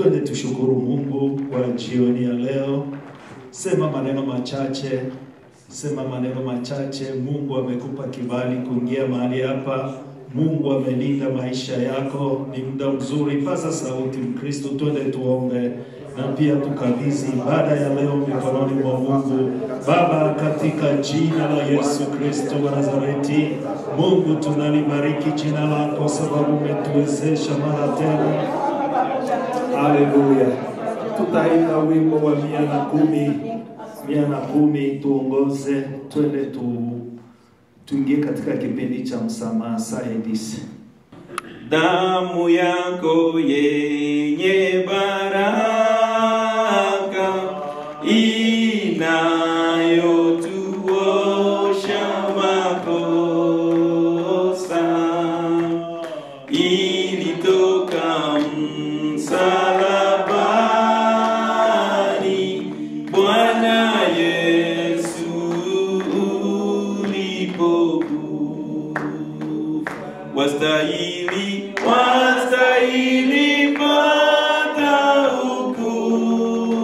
Twende tushukuru Mungu kwa jioni ya leo. Sema maneno machache. Sema maneno machache. Mungu amekupa kibali kuingia mahali hapa. Mungu amelinda maisha yako. Ni muda mzuri. Paza sauti Mkristo, twende tuombe. Na pia tukabidhi ibada ya leo mikononi mwa Mungu. Baba, katika jina la Yesu Kristo wa Nazareti, Mungu tunalibariki jina lako sababu umetuwezesha mara tena. Haleluya. Tutaimba wimbo wa 110 tuongoze, twende tuingie katika kipindi cha msamaha saidizi. Damu yako yenye baraka inayotuosha makosa ilitoka msalabani, Bwana Yesu ulipokufa. Wastahili pata hukumu,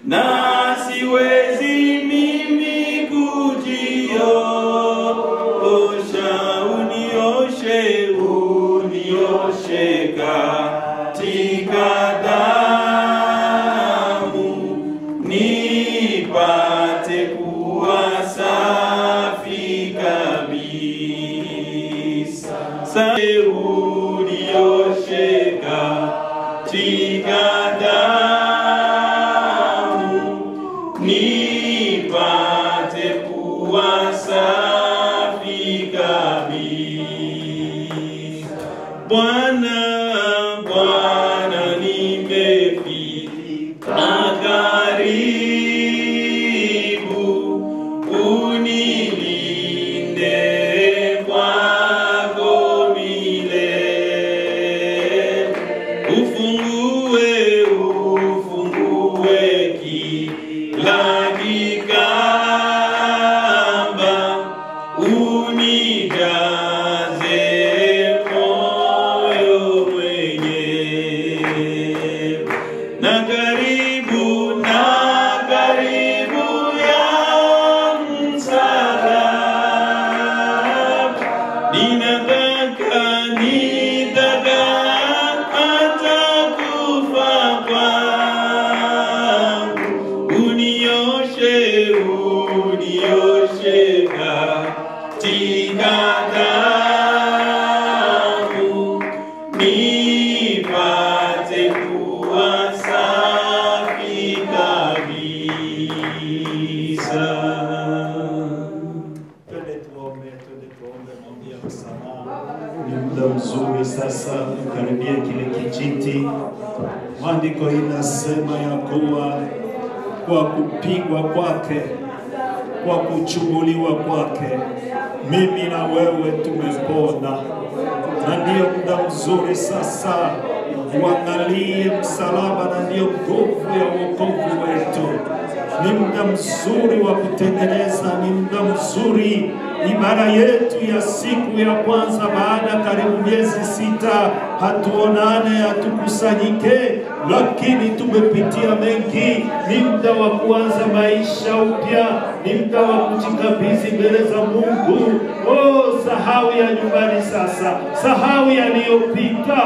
nasi wezi mimi kujiosha. Unioshe katika damu, nipate kuwa safi kabisa. Unioshe katika damu, nipate kuwa safi kabisa. Bwana nimefika karibu, unilinde kwako milele. Ufungue kila kikamba, unijaze moyo mwenyewe. Na karibu ya msalaba, ninataka hata kufa kwangu. Unioshe katika damu, nipate kuwa safi kabisa. Twende tuombe maombi ya msamaha. Ni muda mzuri sasa kukaribia kile kijiti. Maandiko inasema ya kuwa kwa kupigwa kwake, kwa kuchubuliwa kwake, mimi na wewe tumepona. Na ndiyo muda mzuri sasa uangalie msalaba, na ndiyo nguvu ya wokovu wetu. Ni muda mzuri wa kutengeneza, ni muda mzuri. Ibada yetu ya siku ya kwanza baada karibu miezi 6 hatuonane, hatukusanyike, lakini tumepitia mengi. Ni muda wa kuanza maisha upya, ni muda wa kujikabidhi mbele za Mungu. Sahau ya nyumbani sasa, sahau yaliyopita.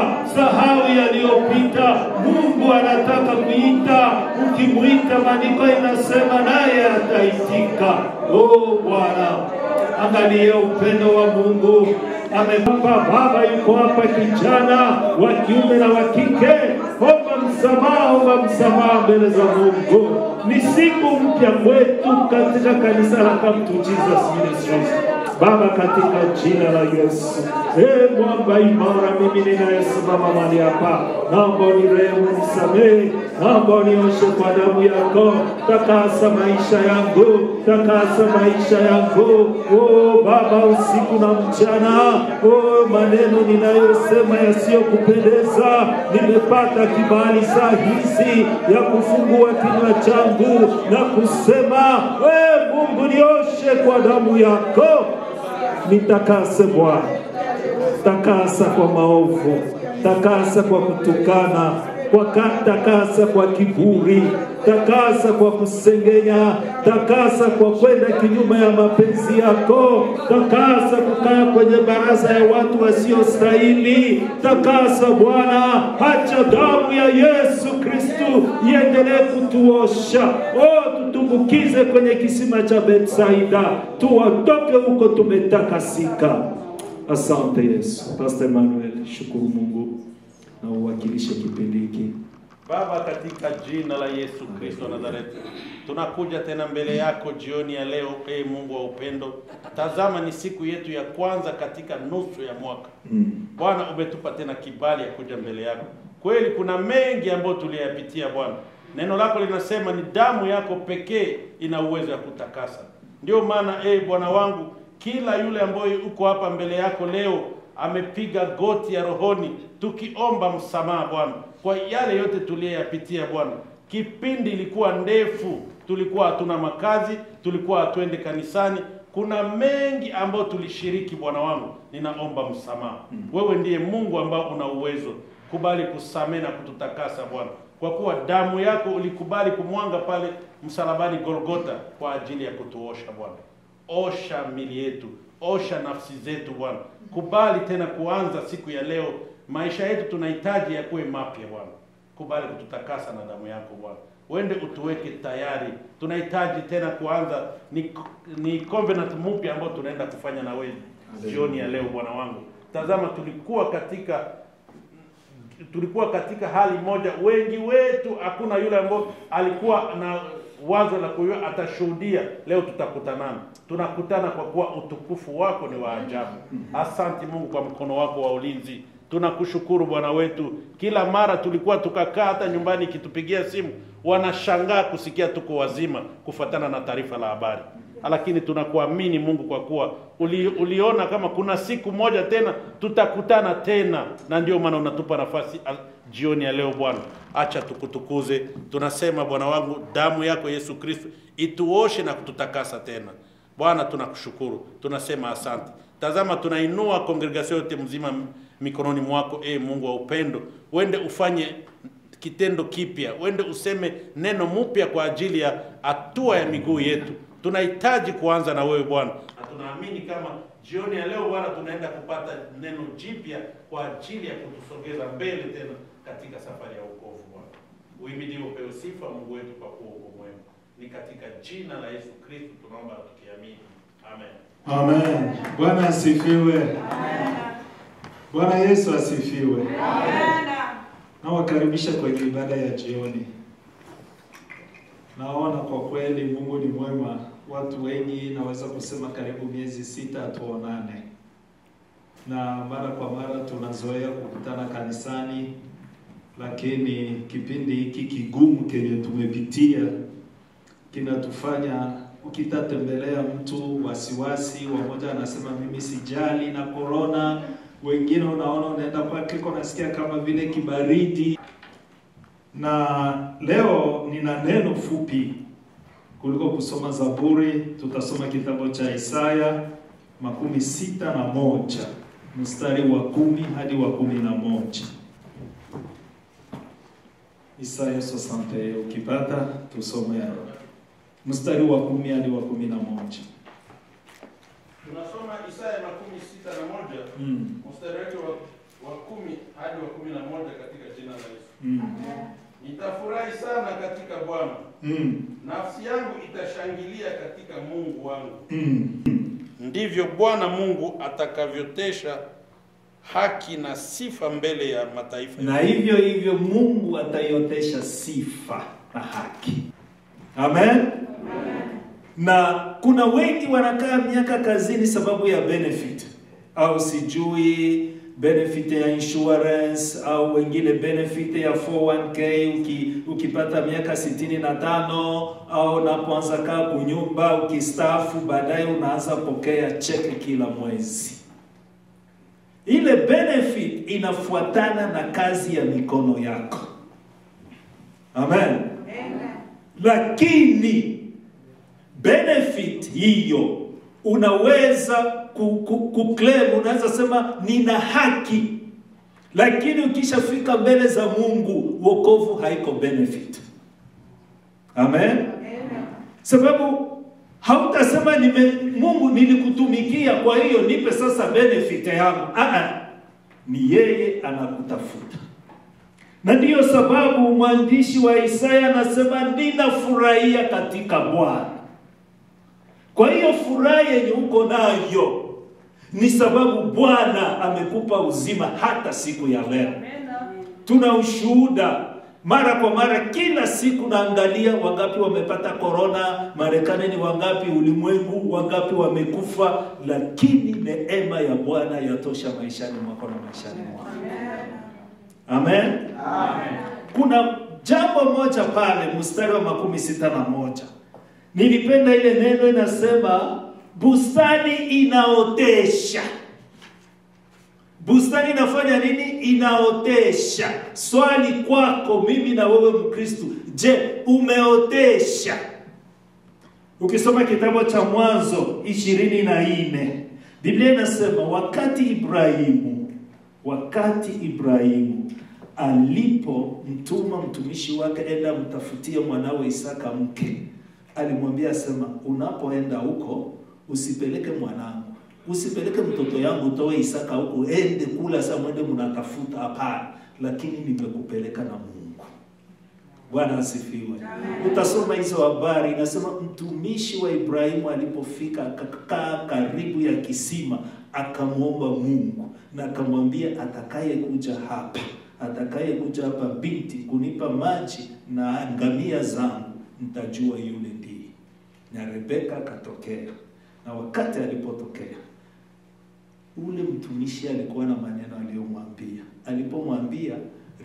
Mungu anataka kuita, ukimuita maandiko inasema naye ataitika. Bwana, angalia upendo wa Mungu. Amekupa baba, yuko hapa kijana wa kiume na wa kike. Omba msamaha mbele za Mungu. Ni siku mpya kwetu katika kanisa la Come to Jesus Ministries. Baba, katika jina la Yesu, mwamba imara, mimi ninayesimama mahali hapa, naomba unirehemu, nisamehe, naomba unioshe kwa damu yako. Takasa maisha yangu. Baba, usiku na mchana, maneno ninayosema yasiyokupendeza, nimepata kibali saa hizi ya kufungua kinywa changu na kusema, Mungu nioshe kwa damu yako. Nitakase Bwana, takasa kwa maovu, takasa kwa kutukana, takasa kwa kiburi, takasa kwa kusengenya, takasa kwa kwenda kinyume ya mapenzi yako, takasa kukaa kwenye baraza ya watu wasiostahili. Takasa Bwana, acha damu ya Yesu Kristo iendelee kutuosha. Tutumbukize kwenye kisima cha Betsaida, tuondoke huko tumetakasika. Asante Yesu. Pastor Emmanuel, shukuru Mungu na uwakilishe kipindi hiki. Baba, katika jina la Yesu Kristo Nazareti, tunakuja tena mbele yako jioni ya leo. Mungu wa upendo, tazama ni siku yetu ya kwanza katika nusu ya mwaka. Bwana, umetupa tena kibali ya kuja mbele yako. Kweli kuna mengi ambayo tuliyapitia Bwana. Neno lako linasema ni damu yako pekee ina uwezo wa kutakasa. Ndio maana Bwana wangu, kila yule ambaye uko hapa mbele yako leo amepiga goti ya rohoni, tukiomba msamaha Bwana kwa yale yote tuliyoyapitia Bwana. Kipindi ilikuwa ndefu, tulikuwa hatuna makazi, tulikuwa hatuende kanisani, kuna mengi ambayo tulishiriki Bwana wangu. Ninaomba msamaha. Wewe ndiye Mungu ambao una uwezo. Kubali kusamehe na kututakasa Bwana, kwa kuwa damu yako ulikubali kumwanga pale msalabani Golgotha kwa ajili ya kutuosha Bwana. Osha mili yetu, osha nafsi zetu Bwana. Kubali tena kuanza siku ya leo. Maisha yetu tunahitaji yakuwe mapya Bwana. Kubali kututakasa na damu yako Bwana. Wende utuweke tayari. Tunahitaji tena kuanza ni covenant mpya ambao tunaenda kufanya na wewe jioni ya leo Bwana wangu. Tazama tulikuwa katika hali moja, wengi wetu hakuna yule ambaye alikuwa na wazo la kuyo atashuhudia. Leo tutakutanana, tunakutana kwa kuwa utukufu wako ni wa ajabu. Asante Mungu kwa mkono wako wa ulinzi. Tunakushukuru Bwana wetu. Kila mara tulikuwa tukakaa hata nyumbani kitupigia simu, wanashangaa kusikia tuko wazima kufuatana na taarifa la habari. Lakini tunakuamini Mungu kwa kuwa uliona kama kuna siku moja tena tutakutana tena, na ndio maana unatupa nafasi jioni ya leo Bwana. Acha tukutukuze. Tunasema Bwana wangu, damu yako Yesu Kristo ituoshe na kututakasa tena. Bwana tunakushukuru. Tunasema asante. Tazama tunainua congregation yote mzima mikononi mwako Mungu wa upendo. Wende ufanye kitendo kipya. Wende useme neno mpya kwa ajili ya hatua ya miguu yetu. Tunahitaji kuanza na wewe Bwana. Na tunaamini kama jioni ya leo Bwana tunaenda kupata neno jipya kwa ajili ya kutusogeza mbele tena katika safari ya wokovu Bwana. Uhimidiwe, upewe sifa Mungu wetu kwa kuwa uko mwema. Ni katika jina la Yesu Kristo tunaomba tukiamini. Amen. Amen. Bwana asifiwe. Amen. Bwana Yesu asifiwe. Amen. Na wakaribisha kwenye ibada ya jioni. Naona kwa kweli Mungu ni mwema. Watu wengi naweza kusema karibu miezi 6 hatuonane. Na mara kwa mara tunazoea kukutana kanisani, lakini kipindi hiki kigumu kenye tumepitia kinatufanya ukitatembelea mtu wasiwasi. Wamoja anasema mimi sijali na corona, wengine unaona unaenda kwake unasikia kama vile kibaridi. Na leo nina neno fupi kuliko kusoma Zaburi. Tutasoma kitabu cha Isaya 61 mstari wa 10 hadi wa 11. Isaya 60, ukipata tusome mstari wa 10 hadi wa 11. Tunasoma Isaya 61 mstari wa 10 hadi wa 11 katika jina la Yesu. Nitafurahi sana katika Bwana. Nafsi yangu itashangilia katika Mungu wangu. Ndivyo Bwana Mungu atakavyotesha haki na sifa mbele ya mataifa. Na hivyo Mungu atayotesha sifa na haki. Amen. Amen. Na kuna wengi wanakaa miaka kazini sababu ya benefit, au sijui benefit ya insurance, au wengine benefit ya 401k. Ukipata miaka 65 au unapoanza kaa kunyumba, ukistaafu baadaye unaanza pokea cheki kila mwezi. Ile benefit inafuatana na kazi ya mikono yako. Amen. Amen. Lakini benefit hiyo unaweza kuclaim, unaweza sema nina haki Lakini ukishafika mbele za Mungu, wokovu haiko benefit. Amen. Sababu hautasema Mungu nilikutumikia kwa hiyo nipe sasa benefit yangu. Ni yeye anakutafuta. Na ndiyo sababu mwandishi wa Isaya anasema ninafurahia katika Bwana. Kwa hiyo furaha yenye uko nayo ni sababu Bwana amekupa uzima hata siku ya leo. Tuna ushuhuda mara kwa mara, kila siku naangalia wangapi wamepata corona, Marekani ni wangapi, ulimwengu wangapi wamekufa, lakini neema ya Bwana yatosha maishani mwako na maishani mwako. Amen. Amen. Kuna jambo moja pale mstari wa 61. Nilipenda ile neno inasema bustani inaotesha. Bustani inafanya nini? Inaotesha. Swali kwako mimi na wewe Mkristo, je, umeotesha? Ukisoma kitabu cha Mwanzo 24, Biblia inasema wakati Ibrahimu alipomtuma mtumishi wake enda mtafutie mwanawe Isaka mke, alimwambia asema, unapoenda huko usipeleke mwanangu, usipeleke mtoto yangu utoe Isaka huko ende kula sasa mwende mnatafuta, hapana, lakini nimekupeleka na Mungu. Bwana asifiwe. Utasoma hizo habari, inasema mtumishi wa Ibrahimu alipofika akakaa karibu ya kisima, akamuomba Mungu na akamwambia atakaye kuja hapa binti kunipa maji na ngamia zangu, nitajua yule ndiye. Na Rebeka akatokea. Na wakati alipotokea, ule mtumishi alikuwa na maneno aliyomwambia. Alipomwambia,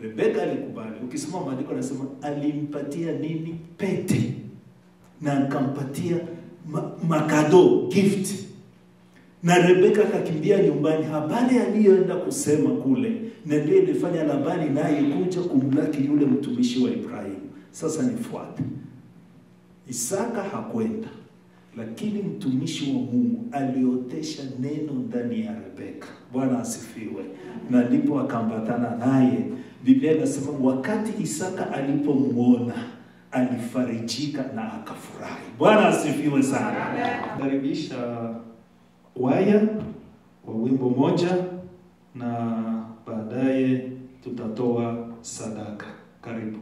Rebeka alikubali. Ukisoma maandiko nasema alimpatia nini? Pete. Na akampatia makado, gift. Na Rebeka akakimbia nyumbani. Habari aliyoenda kusema kule, na ndio ilifanya Labani naye kuja kumlaki yule mtumishi wa Ibrahimu. Sasa nifuate. Isaka hakwenda, lakini mtumishi wa Mungu aliotesha neno ndani ya Rebeka. Bwana asifiwe. Na ndipo akambatana naye. Biblia inasema wakati Isaka alipomuona alifarijika na akafurahi. Bwana asifiwe sana. Karibisha waya wa wimbo moja na baadaye tutatoa sadaka. Karibu.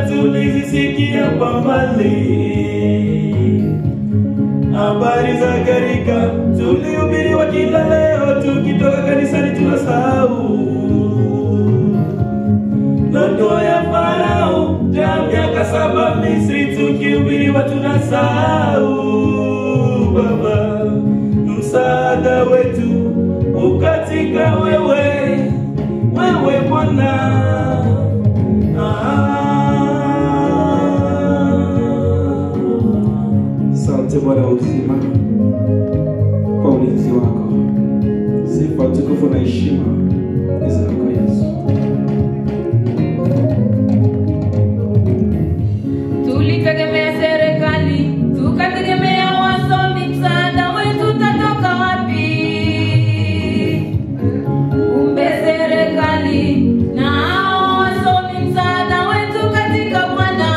tulizisikia kwa mbali, habari za gharika tulihubiriwa kila leo, tukitoka kanisani tunasahau. Ndoto ya Farao ya miaka 7 Misri tukihubiriwa tunasahau. Baba, msaada wetu ukatika wewe, wewe Bwana. Asante Bwana uzima kwa ulinzi wako. Sifa, tukufu na heshima ni zako Yesu. tulitegemea serikali, tukategemea wasomi, msaada wetu utatoka wapi? Kumbe serikali na hao wasomi, msaada wetu katika Bwana.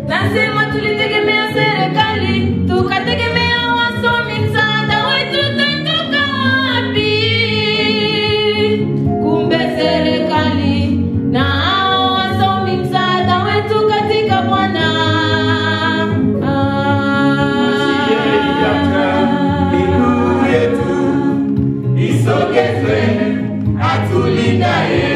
Nasema tulitegemea serikali, tukategemea wasomi, msaada wetu utatoka wapi? Kumbe serikali na hao wasomi, msaada wetu katika Bwana. Miguu yetu isogezwe, atulindaye.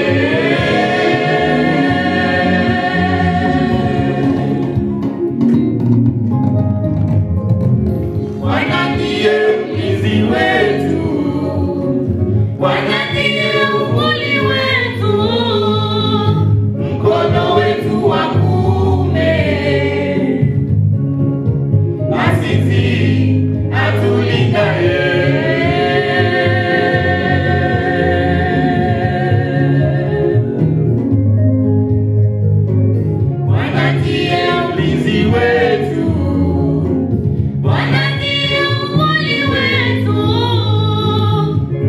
Bwana ndiye mlinzi wetu, Bwana ndiye uvuli wetu, mkono wetu wa kuume, asisi atulindaye. Bwana ndiye mlinzi wetu, Bwana ndiye uvuli wetu,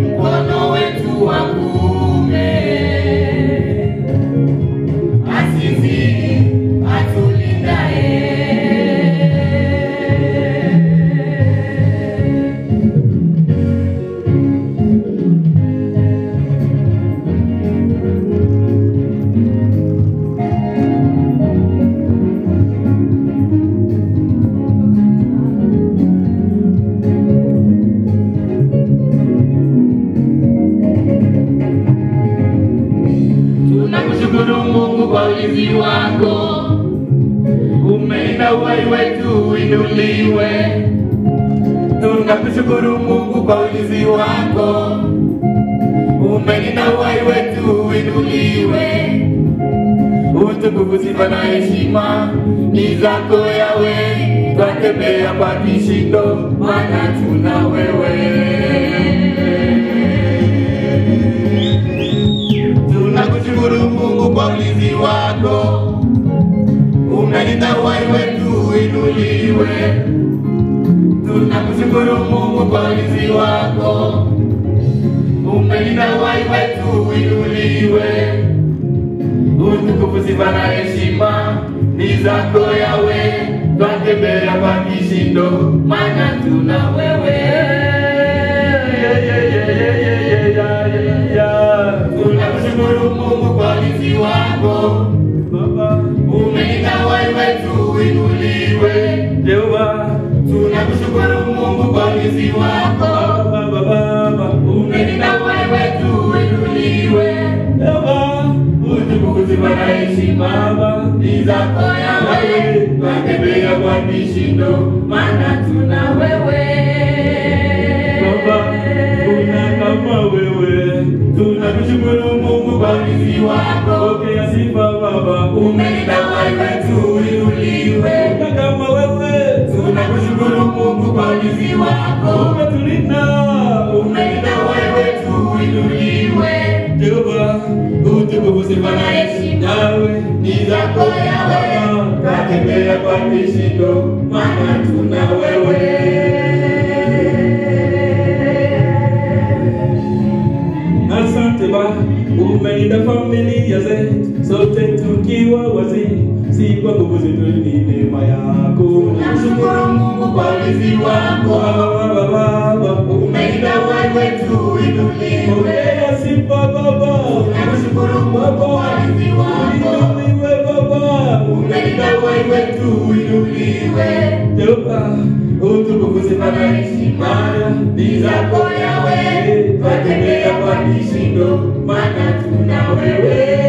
mkono wetu wa kuume, asisi atulindaye. Tunakushukuru Mungu kwa ulinzi wako, umelinda uhai wetu uinuliwe. Tunakushukuru Mungu kwa ulinzi wako, umelinda uhai wetu uinuliwe. Utukufu, sifa na heshima ni zako Yawe, twatembea kwa kishindo, maana tuna wewe. Tunakushukuru Mungu kwa ulinzi wako, umelinda uhai wetu uinuliwe. Tunakushukuru Mungu kwa ulinzi wako, umelinda uhai wetu uinuliwe. Utukufu, sifa na heshima ni zako Yawe, twatembea kwa kishindo, maana tuna wewe. Tunakushukuru Mungu kwa ulinzi wako, umelinda uhai wetu uinuliwe. Tunakushukuru Mungu kwa ulinzi wako, umelinda uhai wetu uinuliwe. Utukufu, sifa na heshima ni zako Yawe, twatembea kwa kishindo, maana tuna wewe. Kuna kama wewe. Tunakushukuru Mungu kwa ulinzi wako, pokea sifa Baba, umelinda uhai wetu uinuliwe. Kama wewe. Tunakushukuru Mungu kwa ulinzi wako, umetulinda, umelinda uhai wetu uinuliwe. Jehova, utukufu, sifa na heshima ni zako Yawe, twatembea kwa kishindo, maana tuna wewe. Asante Baba, umelinda familia zetu sote tukiwa wazee, si kwa nguvu zetu, ni neema yako. Tunashukuru Mungu kwa ulinzi wako, Baba, umelinda uhai wetu uinuliwe. Pokea sifa Baba, tunashukuru Mungu kwa ulinzi wako, Baba, umelinda uhai wetu uinuliwe. Jehova, utukufu, sifa na heshima ni zako Yawe, twatembea kwa kishindo, maana tuna wewe.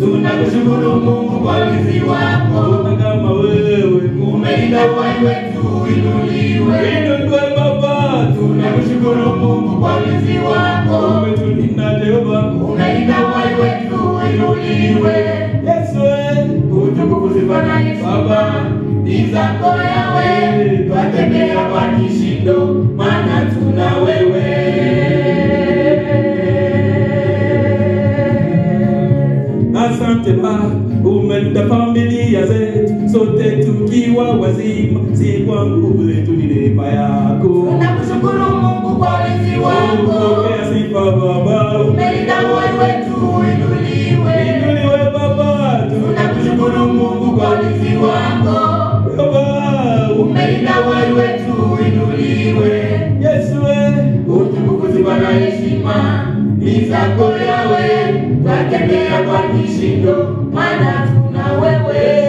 Tunakushukuru Mungu kwa ulinzi wako, kama wewe, umelinda uhai wetu uinuliwe. Baba, tunakushukuru Mungu kwa ulinzi wako, umetulinda Jehova, umelinda uhai wetu uinuliwe. Yesu, utukufu, sifa na heshima ni zako Yawe, twatembea kwa kishindo, maana tuna wewe. Asante Baba, umelinda familia zetu sote tukiwa wazima, si kwa nguvu zetu, ni neema yako. Tunakushukuru Mungu kwa ulinzi wako. Pokea sifa Baba, umelinda moyo wetu inuliwe Baba. Tunakushukuru Mungu kwa ulinzi wako. Baba, umelinda moyo wetu inuliwe. Yesu, utukufu sifa na heshima ni zako Yawe, twatembea kwa kishindo, maana tuna wewe.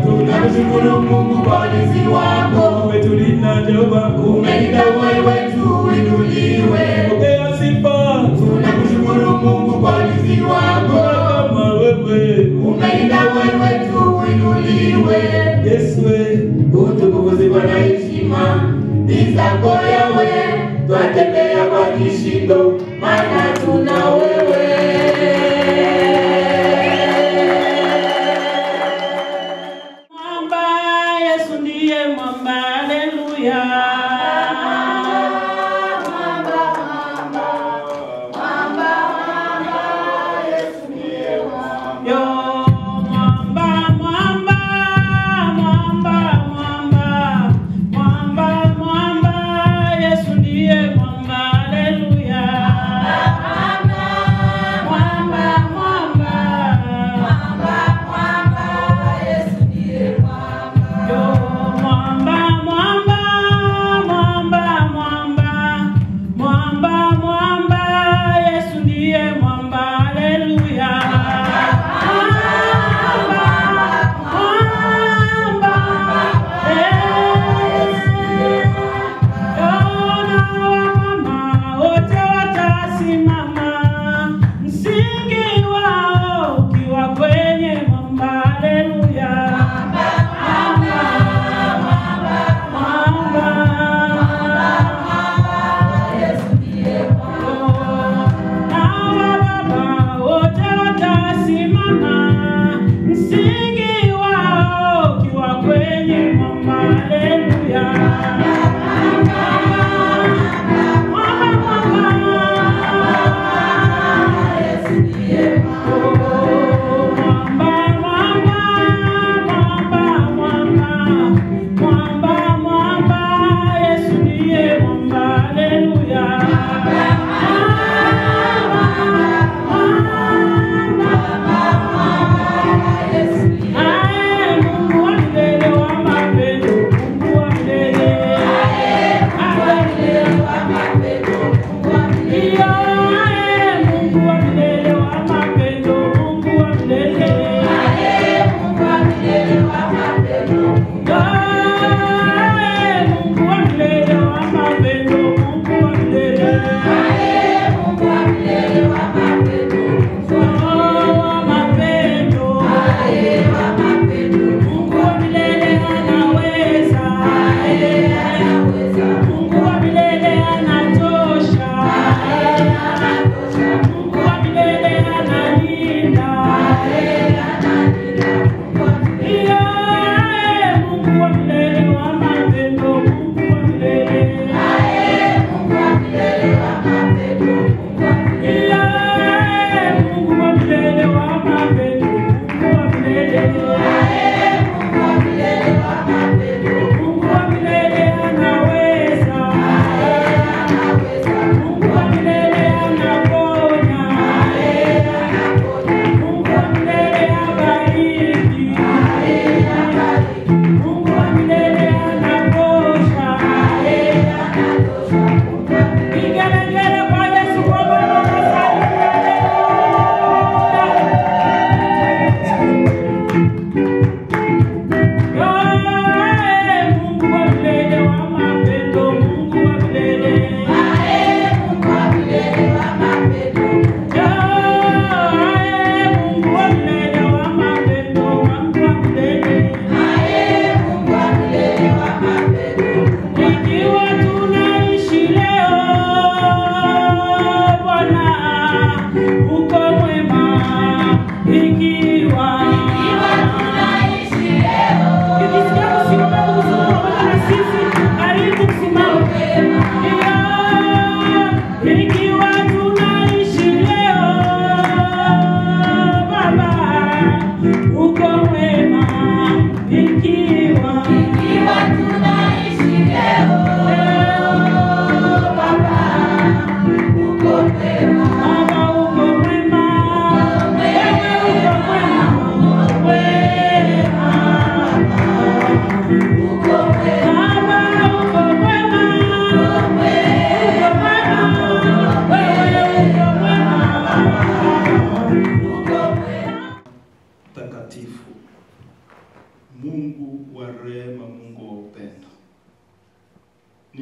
Tunakushukuru Mungu kwa ulinzi wako. umetulinda Jehova, umelinda moyo wetu inuliwe. pokea sifa. Tunakushukuru Mungu kwa ulinzi wako. Kama wewe, umelinda moyo wetu inuliwe. Yesu, utukufu sifa na heshima ni zako Yawe, twatembea kwa kishindo, maana tuna wewe. mwamba, Yesu ndiye mwamba, haleluya. Vigelegele kwa Yesu kwa Bwana.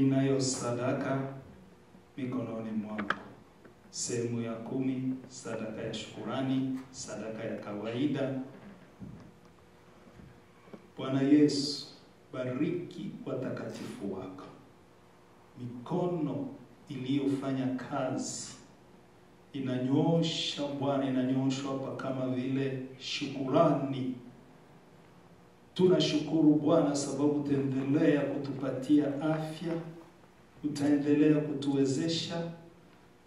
ninayo sadaka mikononi mwangu. Sehemu ya 10, sadaka ya shukurani, sadaka ya kawaida. Bwana Yesu, bariki watakatifu wako. Mikono iliyofanya kazi inanyosha Bwana, inanyoshwa hapa kama vile shukurani. Tunashukuru Bwana sababu utaendelea kutupatia afya, utaendelea kutuwezesha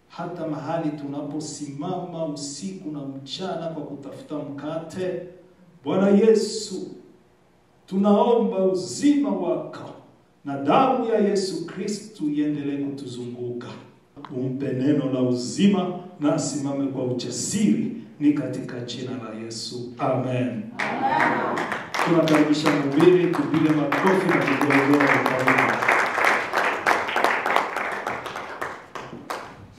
hata mahali tunaposimama usiku na mchana kwa kutafuta mkate. Bwana Yesu, tunaomba uzima wako na damu ya Yesu Kristo iendelee kutuzunguka. Umpe neno la uzima na asimame kwa ujasiri, ni katika jina la Yesu. Amen. Amen. Tunakaribisha mhubiri, tupige makofi na vigelegele kwa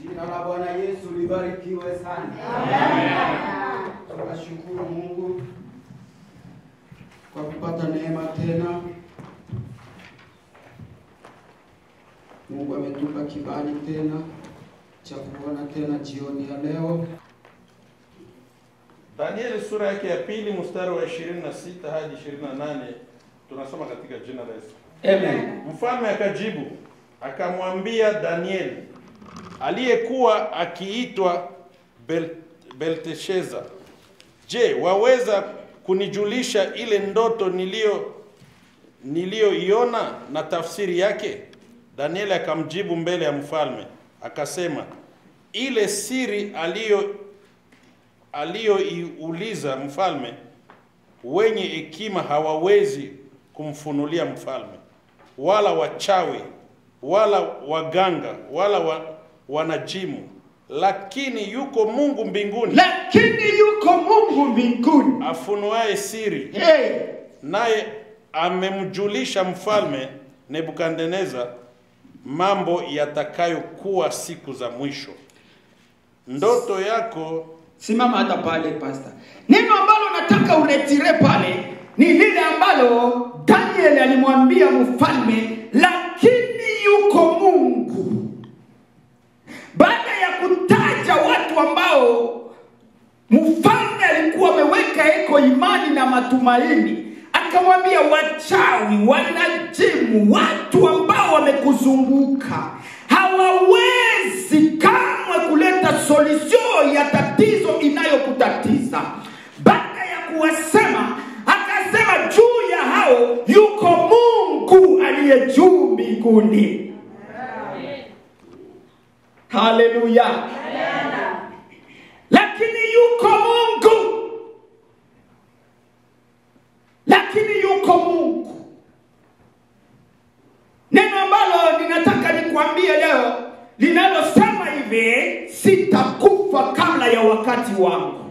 jina la Bwana Yesu libarikiwe sana. Amen. Tunashukuru Mungu kwa kupata neema tena. Mungu ametupa kibali tena cha kuona tena jioni ya leo. Danieli sura yake ya 2 mstari wa 26 hadi 28 tunasoma katika jina la Yesu. Amen. Mfalme akajibu akamwambia Danieli aliyekuwa akiitwa Belteshaza, je, waweza kunijulisha ile ndoto niliyoiona na tafsiri yake? Danieli akamjibu mbele ya mfalme akasema, ile siri aliyoiuliza mfalme, wenye hekima hawawezi kumfunulia mfalme, wala wachawi, wala waganga, wala wanajimu, lakini yuko Mungu mbinguni. Afunuaye siri. Naye amemjulisha mfalme Nebukadneza mambo yatakayokuwa siku za mwisho. Ndoto yako. Simama hata pale pastor. Neno ambalo nataka uletire pale ni lile ambalo Daniel alimwambia mfalme, lakini yuko Mungu. Baada ya kutaja watu ambao mfalme alikuwa ameweka eko imani na matumaini, akamwambia wachawi, wanajimu, watu ambao wamekuzunguka hawawezi kamwe kuleta solution ya tatizo inayokutatiza. Baada ya kuwasema, akasema juu ya hao yuko Mungu aliye juu mbinguni. Haleluya. Lakini yuko Mungu. Lakini yuko Mungu. Neno ambalo ninataka nikwambie leo linalosema hivi, sitakufa kabla ya wakati wangu.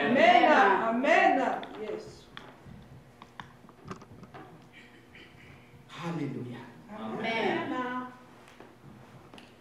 Amen. Amen. Yes. Haleluya. Amen.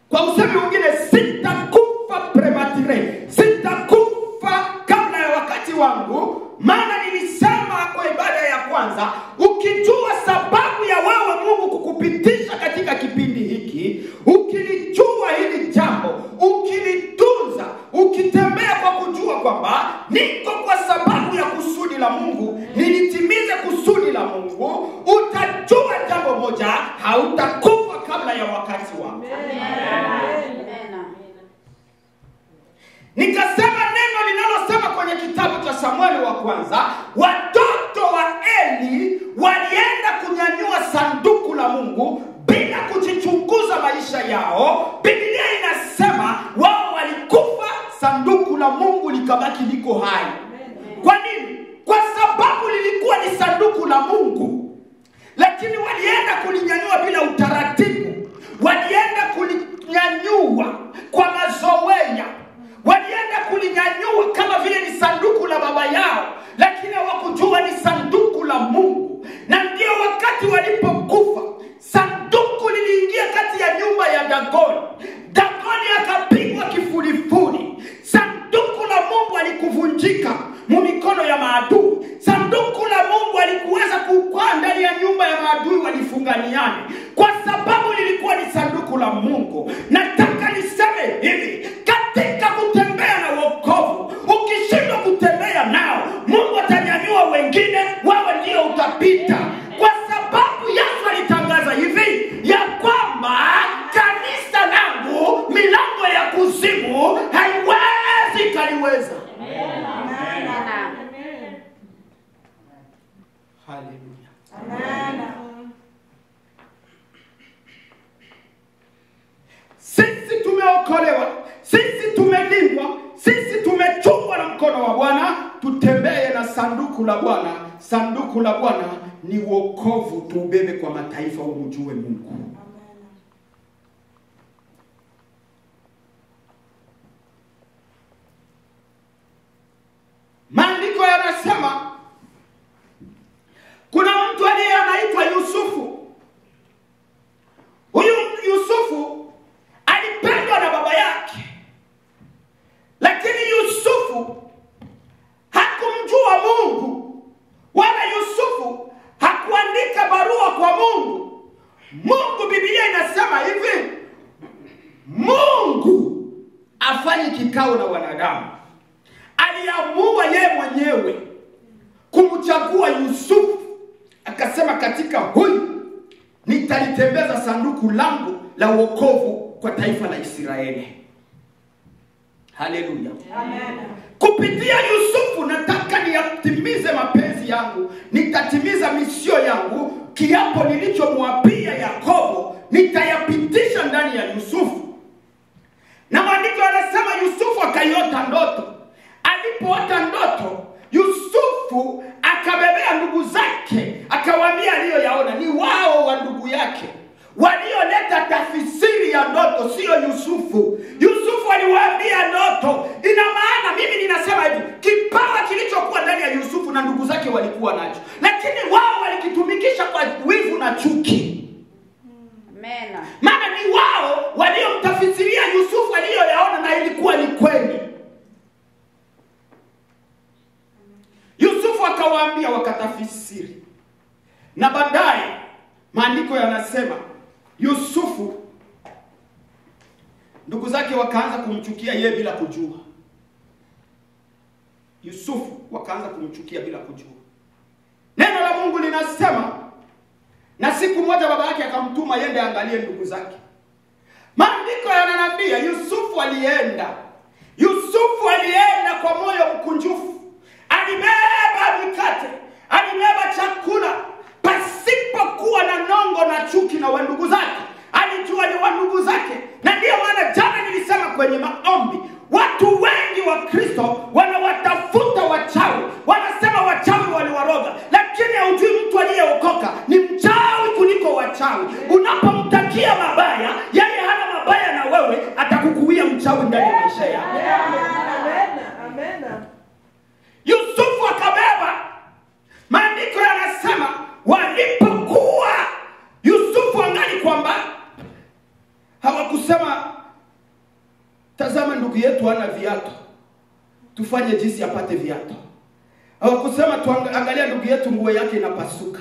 Kwa usemi mwingine, sitakufa premature, sitakufa kabla ya wakati wangu. Maana nilisema kwa ibada ya kwanza, ukijua sababu ya wewe Mungu kukupitisha katika kipindi hiki, ukilijua hili jambo, ukilitunza, ukitembea kwa kujua kwamba niko kwa sababu ya kusudi la Mungu, nilitimize kusudi la Mungu, utajua jambo moja, hautakufa kabla ya wakati wako. Nikasema neno linalosema kwenye kitabu cha Samueli wa kwanza, watoto wa Eli walienda kunyanyua sanduku la Mungu bila kujichunguza maisha yao. Biblia inasema wao walikufa, sanduku la Mungu likabaki liko hai. Kwa nini? Kwa sababu lilikuwa ni sanduku la Mungu, lakini walienda kulinyanyua bila utaratibu. Walienda kulinyanyua kwa mazoea. Walienda kulinyanyua kama vile ni sanduku la baba yao, lakini hawakujua ni sanduku la Mungu. Na ndio wakati walipokufa, sanduku liliingia kati ya nyumba ya Dagoni. Dagoni akapigwa kifurifuri. Sanduku la Mungu alikuvunjika mumikono ya maadui. Sanduku la Mungu alikuweza kukaa ndani ya nyumba ya maadui, walifunganiana kwa sababu Haleluya. Amen. Sisi tumeokolewa, sisi tumelindwa, sisi tumechungwa na mkono wa Bwana, tutembee na sanduku la Bwana. Sanduku la Bwana ni wokovu, tuubebe kwa mataifa wamjue Mungu. Maandiko yanasema kuna mtu aliye anaitwa Yusufu. Huyu Yusufu alipendwa na baba yake, lakini Yusufu hakumjua Mungu, wala Yusufu hakuandika barua kwa Mungu. Mungu, Biblia inasema hivi, Mungu afanye kikao na wanadamu. Aliamua yeye mwenyewe kumchagua Yusufu, akasema katika huyu nitalitembeza sanduku langu la wokovu kwa taifa la Israeli. Haleluya. Amen. Kupitia Yusufu nataka niyatimize mapenzi yangu, nitatimiza misio yangu. Kiapo nilichomwapia Yakobo nitayapitisha ndani ya Yusufu. Na maandiko yanasema Yusufu akaiota ndoto. Alipoota ndoto, Yusufu akabebea ndugu zake, akawaambia aliyoyaona. Ni wao wa ndugu yake walioleta tafsiri ya ndoto, sio Yusufu. Yusufu aliwaambia ndoto. Ina maana mimi ninasema hivi, kipawa kilichokuwa ndani ya Yusufu na ndugu zake walikuwa nacho, lakini wao walikitumikisha kwa wivu na chuki. Amen. Maana ni wao waliomtafsiria Yusufu aliyoyaona na ilikuwa ni kweli. Yusufu akawaambia, wakatafsiri. Na baadaye maandiko yanasema Yusufu, ndugu zake wakaanza kumchukia yeye bila kujua. Yusufu wakaanza kumchukia bila kujua. Neno la Mungu linasema, na siku moja baba yake akamtuma yende angalie ndugu zake. Maandiko yananiambia Yusufu alienda. Yusufu alienda kwa moyo mkunjufu. Alibeba mikate, alibeba chakula, pasipokuwa na nongo na chuki na wandugu zake. Alijua ni wandugu zake. Na ndiyo maana jana nilisema kwenye maombi, watu wengi wa Kristo wanawatafuta wachawi. Wanasema wachawi waliwaroga, lakini haujui mtu aliyeokoka ni mchawi kuliko wachawi. Unapomtakia mabaya, yeye hana mabaya na wewe, atakukuia mchawi ndani ya maisha yako. Amen. Yusufu akabeba. Maandiko yanasema walipokuwa Yusufu angali kwamba hawakusema tazama ndugu yetu hana viatu, tufanye jinsi apate viatu. Hawakusema tuangalia ndugu yetu nguo yake inapasuka.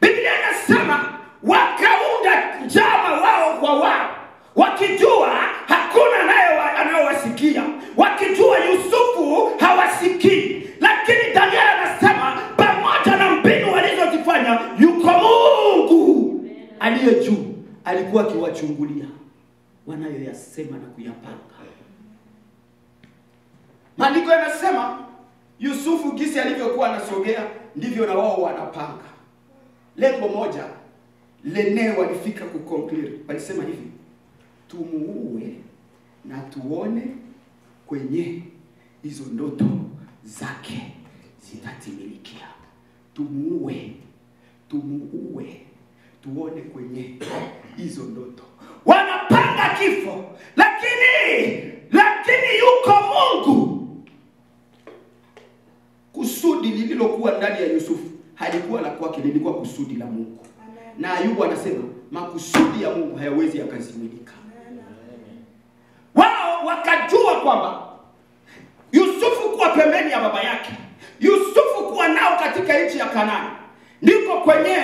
Biblia inasema wakaunda njama wao kwa wao, wakijua hakuna naye anaowasikia, wakijua Yusufu hawasikii. Lakini Daniel anasema pamoja na mbinu walizozifanya, yuko Mungu aliye juu alikuwa akiwachungulia wanayoyasema na kuyapanga. Maandiko yanasema Yusufu gisi alivyokuwa anasogea ndivyo na wao wanapanga. Lengo moja, lene walifika kuconclude. Walisema hivi, tumuue na tuone kwenye hizo ndoto zake zitatimilikia. Tumuue tuone kwenye hizo ndoto. Wanapanga kifo, lakini yuko Mungu. Kusudi lililokuwa ndani ya Yusufu halikuwa la kwake, lilikuwa kusudi la Mungu. Amen. Na Ayubu anasema makusudi ya Mungu hayawezi yakazimilika. Wao wakajua kwamba Yusufu kuwa pembeni ya baba yake, Yusufu kuwa nao katika nchi ya Kanaani, ndiko kwenye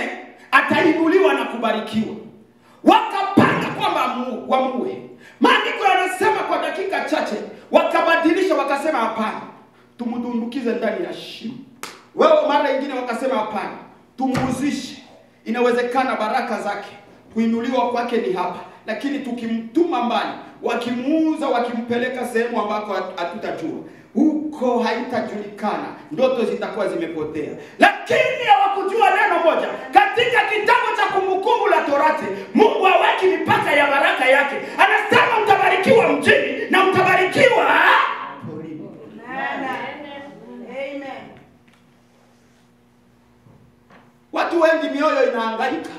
atainuliwa na kubarikiwa. Wakapanga kwamba wamuue. Maandiko yanasema kwa dakika chache wakabadilisha, wakasema hapana, tumudumbukize ndani ya shimo. Wao mara nyingine wakasema hapana, tumuuzishe. Inawezekana baraka zake, kuinuliwa kwake ni hapa, lakini tukimtuma mbali wakimuuza, wakimpeleka sehemu ambako hatutajua. Huko haitajulikana, ndoto zitakuwa zimepotea. Lakini hawakujua neno moja. Katika kitabu cha Kumbukumbu la Torati, Mungu haweki mipaka ya baraka yake. Anasema mtabarikiwa mjini na mtabarikiwa porini. Amen. Watu wengi mioyo inahangaika.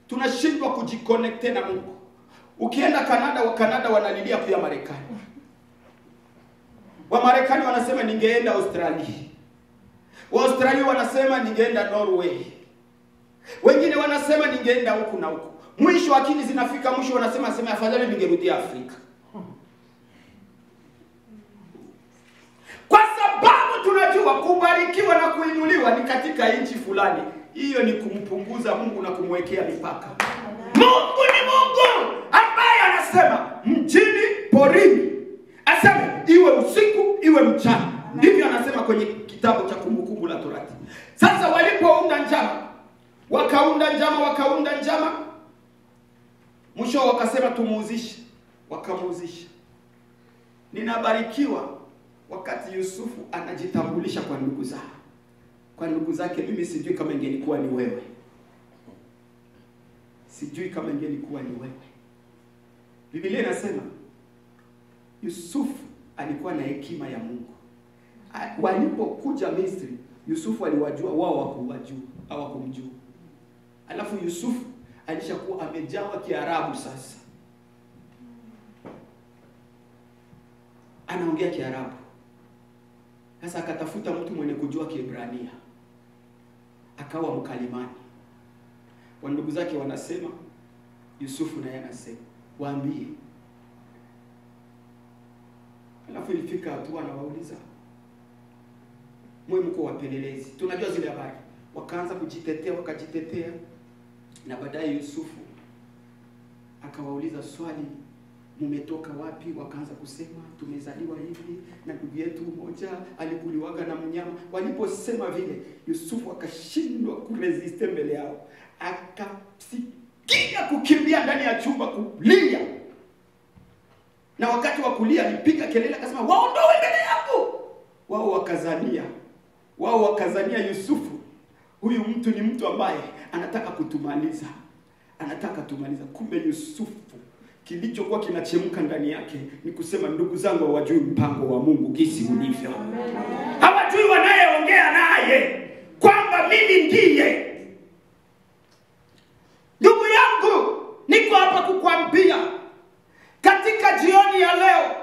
Tunashindwa kujiconnect na Mungu. Ukienda Kanada, wa Kanada wanalilia kuja Marekani. Wa Marekani wanasema ningeenda Australia. Wa Australia wanasema ningeenda Norway. Wengine wanasema ningeenda huku na huku. Mwisho akili zinafika mwisho wanasema afadhali ningerudia Afrika. Kwa sababu tunajua kubarikiwa na kuinuliwa ni katika nchi fulani. Hiyo ni kumpunguza Mungu na kumwekea mipaka. Mungu ni Mungu ambaye anasema mjini, porini. Aseme iwe usiku iwe mchana. Ndivyo anasema kwenye kitabu cha Kumbukumbu la Torati. Sasa walipounda njama, wakaunda njama, mwisho wakasema tumuuzishe. Wakamuuzisha. Ninabarikiwa wakati Yusufu anajitambulisha kwa ndugu zake. Kwa ndugu zake, mimi sijui kama ingelikuwa ni wewe. Sijui kama ingelikuwa ni wewe. Biblia inasema Yusufu alikuwa na hekima ya Mungu. Walipokuja Misri, Yusufu aliwajua, wao hawakumjua. Alafu Yusufu alishakuwa amejawa Kiarabu sasa. Anaongea Kiarabu. Sasa akatafuta mtu mwenye kujua Kiebrania. Akawa mkalimani. Wandugu zake wanasema, Yusufu naye anasema, waambie. Alafu ilifika hatua anawauliza, mwe mko wapelelezi, tunajua zile habari. Wakaanza wakajitetea. Na baadaye Yusufu akawauliza swali, mumetoka wapi? Wakaanza kusema tumezaliwa hivi na ndugu yetu mmoja alikuliwaga na mnyama. Waliposema vile, Yusufu akashindwa kuresiste mbele yao. Akasikia kukimbia ndani ya chumba kulia. Na wakati wa kulia alipiga kelele akasema, waondoe mbele yangu. Wao wakazania Yusufu, huyu mtu ni mtu ambaye anataka kutumaliza. Kumbe Yusufu kilichokuwa kinachemka ndani yake ni kusema, ndugu zangu hawajui mpango wa Mungu jinsi ulivyo. Hawajui wanayeongea naye kwamba mimi ndiye. Ndugu yangu, niko hapa kukwambia katika jioni ya leo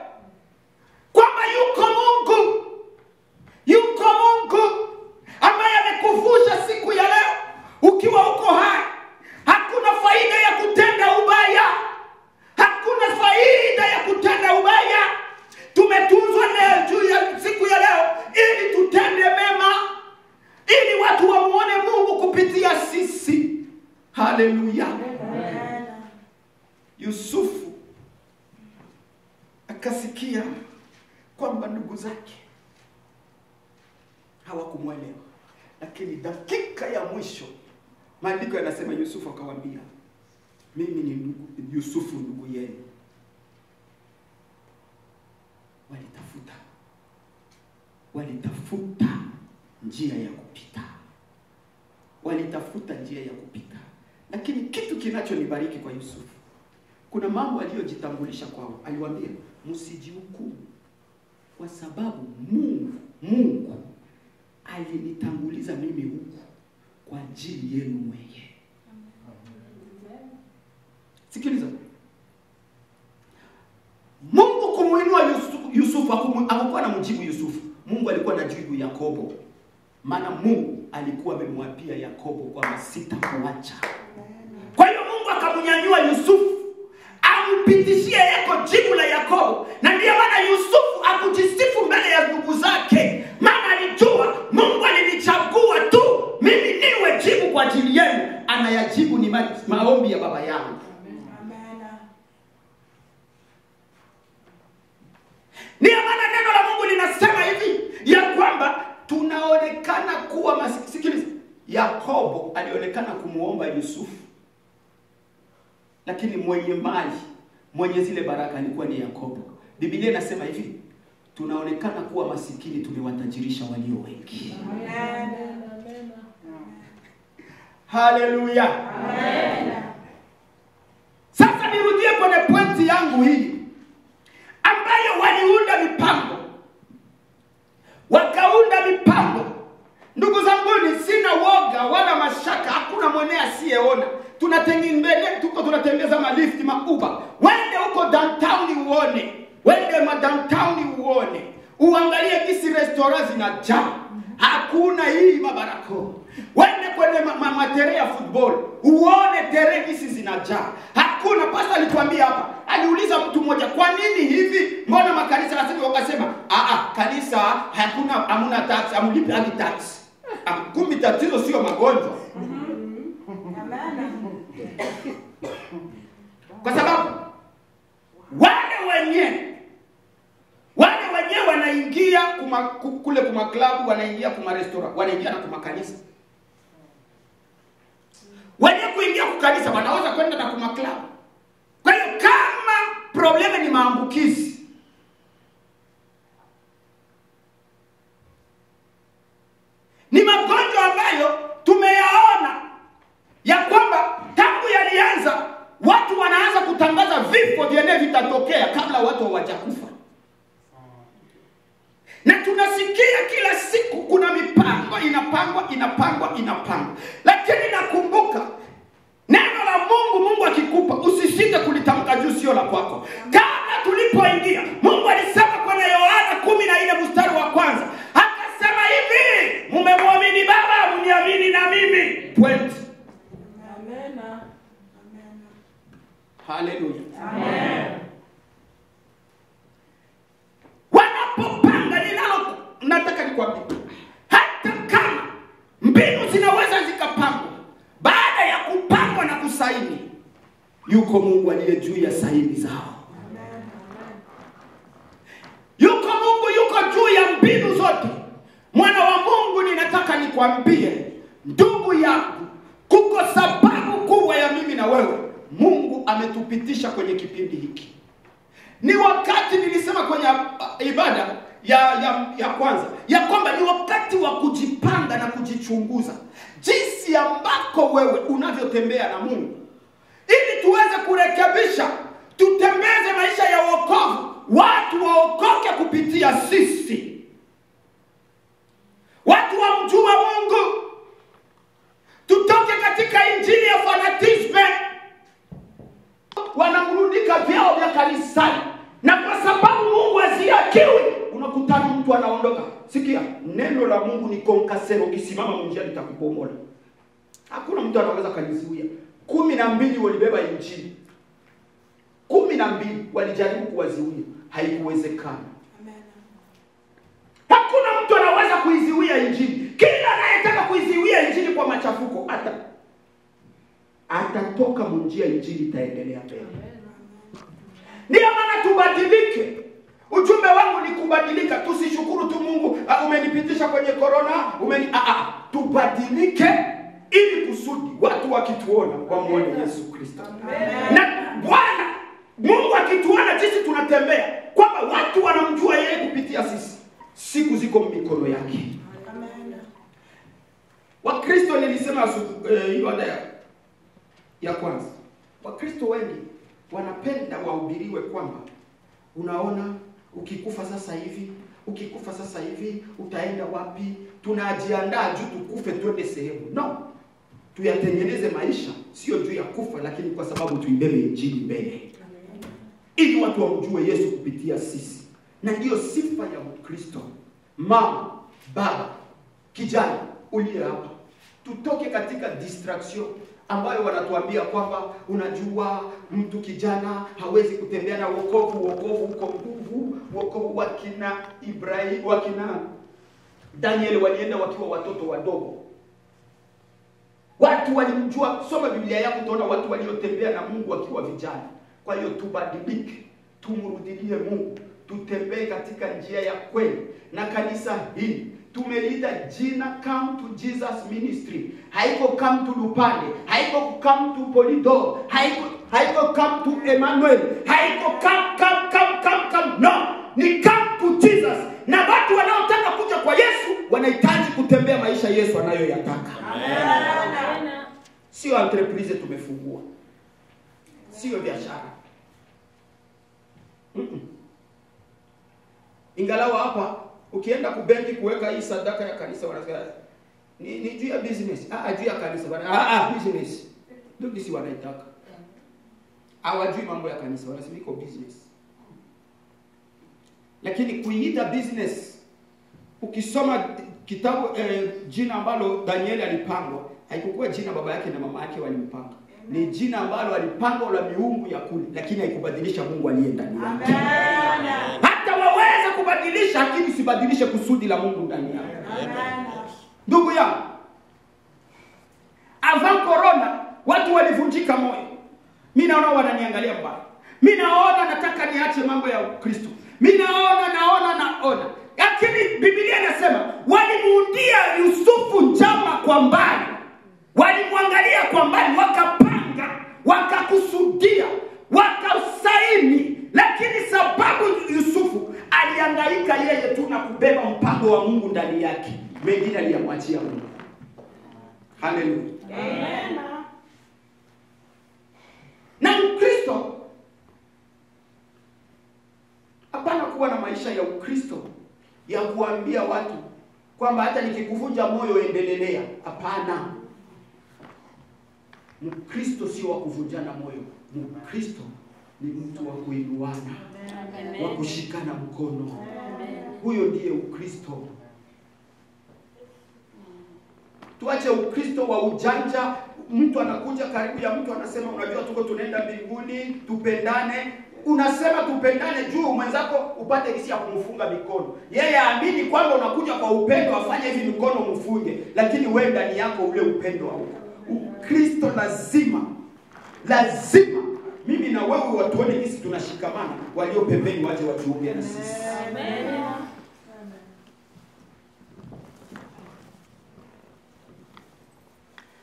kwamba yuko Mungu ambaye amekuvusha siku ya leo ukiwa uko hai. Hakuna faida ya kutenda ubaya. Tumetunzwa leo juu ya siku ya leo ili tutende mema, ili watu wamuone Mungu kupitia sisi. Haleluya. Yusufu akasikia kwamba ndugu zake hawakumwelewa, lakini dakika ya mwisho maandiko yanasema Yusufu akawaambia, mimi ni Yusufu ndugu yenu. Walitafuta njia ya kupita. Lakini kitu kinachonibariki kwa Yusufu, kuna mambo aliyojitambulisha kwao. Aliwaambia, msijihukumu kwa sababu Mungu alinitanguliza mimi huku kwa ajili yenu mwenyewe. Sikiliza. Mungu kumuinua Yusufu hakuwa na mjibu Yusufu. Mungu alikuwa na jibu Yakobo. Maana Mungu alikuwa amemwapia Yakobo kwamba sitakuacha. Kwa hiyo Mungu akamnyanyua Yusufu ampitishie yako jibu la Yakobo. Na ndiyo maana Yusufu akujisifu mbele ya ndugu zake. Maana alijua Mungu alinichagua tu mimi niwe jibu kwa ajili yenu. Anayajibu ni maombi ya baba yangu. Ndiyo maana neno la Mungu linasema hivi ya kwamba tunaonekana kuwa sikiliza. Yakobo alionekana kumuomba Yusufu, lakini mwenye mali mwenye zile baraka alikuwa ni Yakobo. Biblia inasema hivi, tunaonekana kuwa masikini, tumewatajirisha walio wengi. Haleluya. Sasa nirudie kwenye pointi yangu hii ambayo waliunda mipango. Wakaunda mipango. Ndugu zangu, sina woga wala mashaka, hakuna mwenye asiyeona. Tunatembeza malifti mauba. Wende huko downtown uone. Wende downtown uone. Uangalie kisi restaurant zinajaa. Hakuna hii mabarako. Wende kwenye matere ya football. Uone tere kisi zinajaa. Hakuna. Pastor alituambia hapa. Aliuliza mtu mmoja, kwa nini hivi? Mbona makanisa nasema? Wakasema, kanisa hamuna tax, amulipi hadi tax. Kumbe tatizo sio magonjwa. Kwa sababu wale wenyewe wanaingia kule kuma klabu, wanaingia kuma restaurant, wanaingia na kuma kanisa. Wenye kuingia kwa kanisa wanaweza kwenda na kuma klabu. Kwa hiyo kama probleme ni maambukizi, ni magonjwa ambayo tumeyaona ya kwamba tangu yalianza watu wanaanza kutangaza vifo vyenyewe vitatokea kabla watu hawajakufa. Na tunasikia kila siku kuna mipango inapangwa. Lakini nakumbuka neno la Mungu akikupa usisite kulitamka juu sio la kwako. Kama tulipoingia, Mungu alisema kwenye Yohana 14:1, akasema hivi, mmemwamini Baba, mniamini na mimi. Point. Amen. Haleluya. Amen. Wanapopanga nataka nikwambie, hata kama mbinu zinaweza zikapangwa, baada ya kupangwa na kusaini, yuko Mungu aliye juu ya saini zao. Yuko Mungu yuko juu ya mbinu zote. Mwana wa Mungu, ninataka nikwambie ndugu yangu, kuko sababu kubwa ya mimi na wewe Mungu ametupitisha kwenye kipindi hiki. Ni wakati nilisema kwenye ibada ya kwanza ya kwamba ni wakati wa kujipanga na kujichunguza jinsi ambako wewe unavyotembea na Mungu, ili tuweze kurekebisha, tutembeze maisha ya wokovu, watu waokoke kupitia sisi, watu wamjue Mungu, tutoke katika injili ya fanatisme. Wanamrudika vyao vya kanisani, na kwa sababu Mungu haziakiwi, unakutana mtu anaondoka. Sikia, neno la Mungu ni konkasero, ukisimama mnjia litakubomola. Hakuna mtu anaweza kanizuia. 12 walibeba injili, 12 walijaribu kuwazuia, haikuwezekana. Hakuna mtu anaweza kuizuia injili. Kila anayetaka kuizuia injili kwa machafuko atatoka munjia, injili itaendelea mbele. Ndio maana tubadilike. Ujumbe wangu ni kubadilika. Tusishukuru tu Mungu, umenipitisha kwenye corona, tubadilike ili kusudi watu wakituona wamuone Yesu Kristo. Na Bwana Mungu akituona sisi tunatembea, kwamba watu wanamjua yeye kupitia sisi, siku ziko mikono yake. Wakristo, nilisema ibada ya kwanza, Wakristo wengi wanapenda wahubiriwe kwamba unaona, ukikufa sasa hivi utaenda wapi? Tunajiandaa juu tukufe twende sehemu. No, tuyatengeneze maisha sio juu ya kufa, lakini kwa sababu tuibebe injili mbele, ili watu wamjue Yesu kupitia sisi. Na ndiyo sifa ya Ukristo. Mama, baba, kijana uliye hapa, tutoke katika distraction ambayo wanatuambia kwamba unajua mtu kijana hawezi kutembea na wokovu uko nguvu. Wokovu wakina Ibrahim, wakina Daniel walienda wakiwa watoto wadogo. Watu walimjua. Soma Biblia yako utaona watu waliotembea na Mungu wakiwa vijana. Kwa hiyo tubadilike, tumrudilie Mungu, tutembee katika njia ya kweli. Na kanisa hili tumeliita jina Come to Jesus Ministry. Haiko come to Lupande, haiko come to Polydor, haiko haiko come to Emmanuel, haiko come. No, ni come to Jesus. Na watu wanaotaka kuja kwa Yesu wanahitaji kutembea maisha Yesu anayoyataka. Amen. Sio entreprise tumefungua, sio biashara. Ingalau hapa ukienda kubenki kuweka hii sadaka ya kanisa wanasema ni juu ya business. Juu ya kanisa bwana. Business. Ndio si wanaitaka. Hawajui mambo ya kanisa, wanasema iko business. Lakini kuiita business, ukisoma kitabu jina ambalo Danieli alipangwa, haikuwa jina baba yake na mama yake walimpanga. Ni jina ambalo alipangwa la miungu ya kule, lakini haikubadilisha Mungu aliye ndani yake. Amen. Hata waweza kubadilisha, lakini usibadilishe kusudi la Mungu ndani yake. Amen. Ndugu yangu, avant corona watu walivunjika moyo. Mimi naona wananiangalia mbaya. Mimi naona nataka niache mambo ya Kristo. Mimi naona. Lakini Biblia inasema walimuundia Yusufu njama kwa mbali. Walimwangalia kwa mbali, wakapanga, wakakusudia, wakasaini, lakini sababu Yusufu alihangaika yeye tu na kubeba mpango wa Mungu ndani yake, mengine aliyamwachia Mungu. Haleluya. Amen. Na Ukristo hapana kuwa na maisha ya Ukristo ya kuambia watu kwamba hata nikikuvunja moyo endelea. Hapana. Mkristo sio wa kuvunjana moyo. Mkristo ni mtu wa kuinuana, wa kushikana mkono. Huyo ndiye Ukristo. Tuache Ukristo wa ujanja. Mtu anakuja karibu ya mtu anasema unajua tuko tunaenda mbinguni, tupendane. Unasema tupendane juu mwenzako upate hisia ya kumfunga mikono. Yeye aamini kwamba unakuja kwa upendo, afanye hivi mikono mfunge, lakini wewe ndani yako ule upendo hauko. Ukristo lazima mimi na wewe watuone jinsi tunashikamana, walio pembeni waje wajiunge na sisi. Amen.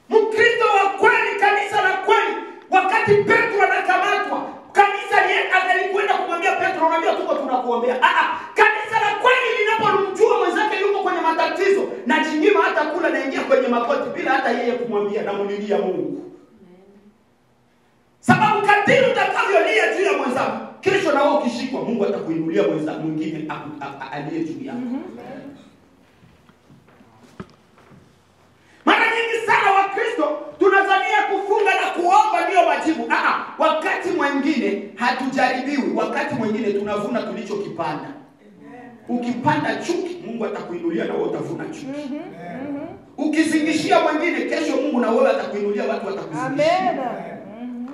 Mkristo wa kweli, kanisa la kweli, wakati Petro anakamatwa, kanisa alikwenda kumwambia Petro, unajua tuko tunakuombea. Kanisa la kweli linapomjua mwenzake yuko kwenye matatizo, na chinyima hata kula naingia kwenye makoti bila hata yeye kumwambia, na mulilia Mungu. Sababu kadiri utakavyolia juu ya mwenzako, kesho na wewe ukishikwa, Mungu atakuinulia mwenzako mwingine aliye juu yako. Mara nyingi sana Wakristo tunazania kufunga na kuomba ndio majibu. Wakati mwingine hatujaribiwi, wakati mwingine tunavuna tulichokipanda. Ukipanda chuki, Mungu atakuinulia na wewe utavuna chuki. Ukizingishia mwingine, kesho Mungu na wewe atakuinulia watu watakuzingishia. Amen.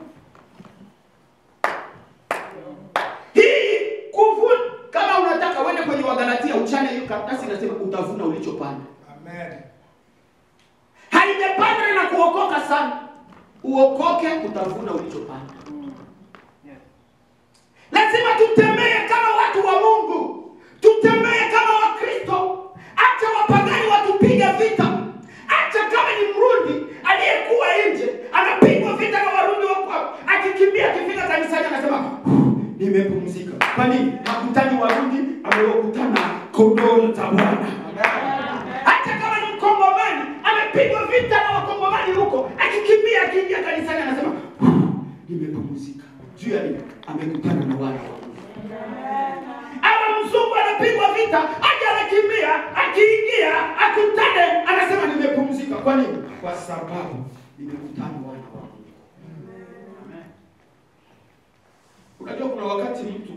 Hii kuvuna, kama unataka uende kwenye Wagalatia uchane hiyo karatasi inasema utavuna ulichopanda. Amen. Haijapanda na kuokoka sana. Uokoke, utavuna ulichopanda. Lazima tutembee kama watu wa Mungu. Tutembee kama Wakristo. Acha wapagani watupiga vita. Acha kama ni Mrundi aliyekuwa nje anapigwa vita na Warundi wako, akikimbia akifika kanisani anasema nimepumzika. Kwa nini? Hakutani Warundi, amewakutana kondoo za Bwana. Hata kama ni Mkongomani amepigwa vita na Wakongomani huko, akikimbia akiingia kanisani anasema nimepumzika. Juu ya nini? Amekutana na wana wa Mungu. Ama mzungu anapigwa vita, aje anakimbia, akiingia akutane anasema nimepumzika. Kwa nini? Kwa sababu nimekutana na wana wa Mungu. Unajua kuna wakati mtu